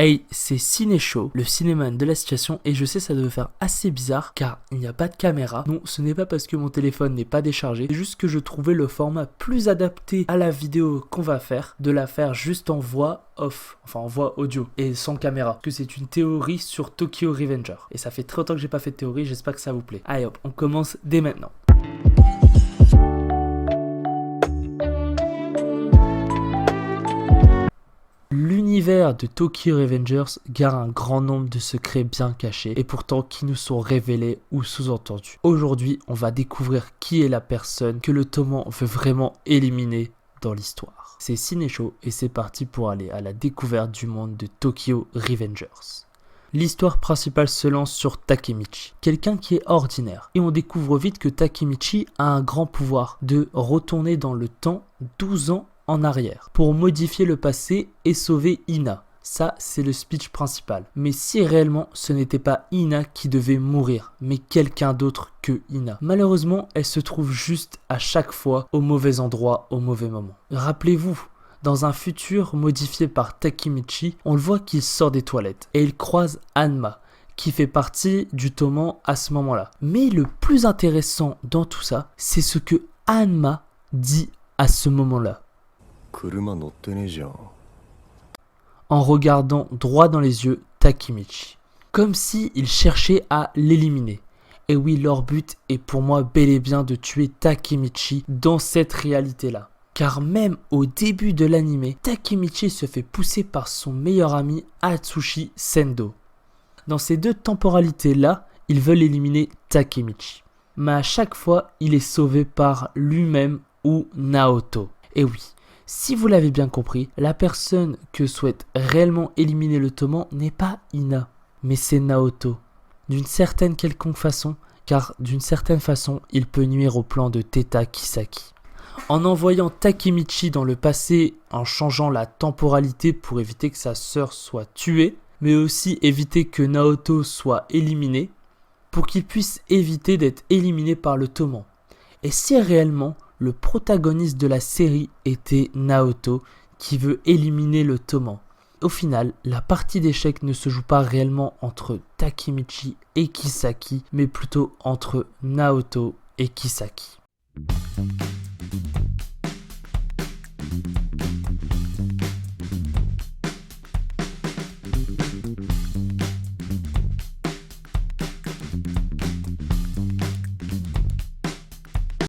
Hey, c'est Ciné-Show, le cinéman de la situation, et je sais ça doit faire assez bizarre car il n'y a pas de caméra. Non, ce n'est pas parce que mon téléphone n'est pas déchargé, c'est juste que je trouvais le format plus adapté à la vidéo qu'on va faire, de la faire juste en voix off, enfin en voix audio et sans caméra, parce que c'est une théorie sur Tokyo Revenger. Et ça fait très longtemps que j'ai pas fait de théorie, j'espère que ça vous plaît. Allez hop, on commence dès maintenant. L'univers de Tokyo Revengers garde un grand nombre de secrets bien cachés et pourtant qui nous sont révélés ou sous-entendus. Aujourd'hui, on va découvrir qui est la personne que le toman veut vraiment éliminer dans l'histoire. C'est Ciné-Show et c'est parti pour aller à la découverte du monde de Tokyo Revengers. L'histoire principale se lance sur Takemichi, quelqu'un qui est ordinaire. Et on découvre vite que Takemichi a un grand pouvoir de retourner dans le temps 12 ans en arrière pour modifier le passé et sauver Ina. Ça, c'est le speech principal. Mais si réellement ce n'était pas Ina qui devait mourir, mais quelqu'un d'autre que Ina. Malheureusement, elle se trouve juste à chaque fois au mauvais endroit, au mauvais moment. Rappelez-vous, dans un futur modifié par Takemichi, on le voit qu'il sort des toilettes et il croise Hanma, qui fait partie du toman à ce moment-là. Mais le plus intéressant dans tout ça, c'est ce que Hanma dit à ce moment-là. En regardant droit dans les yeux Takemichi, comme s'il cherchait à l'éliminer. Et oui, leur but est pour moi bel et bien de tuer Takemichi dans cette réalité-là. Car même au début de l'anime, Takemichi se fait pousser par son meilleur ami Atsushi Sendo. Dans ces deux temporalités-là, ils veulent éliminer Takemichi. Mais à chaque fois, il est sauvé par lui-même ou Naoto. Et oui, si vous l'avez bien compris, la personne que souhaite réellement éliminer le toman n'est pas Ina, mais c'est Naoto. D'une certaine quelconque façon, car d'une certaine façon, il peut nuire au plan de Teta Kisaki. En envoyant Takemichi dans le passé, en changeant la temporalité pour éviter que sa sœur soit tuée, mais aussi éviter que Naoto soit éliminé, pour qu'il puisse éviter d'être éliminé par le toman. Et si réellement le protagoniste de la série était Naoto, qui veut éliminer le toman. Au final, la partie d'échecs ne se joue pas réellement entre Takemichi et Kisaki, mais plutôt entre Naoto et Kisaki.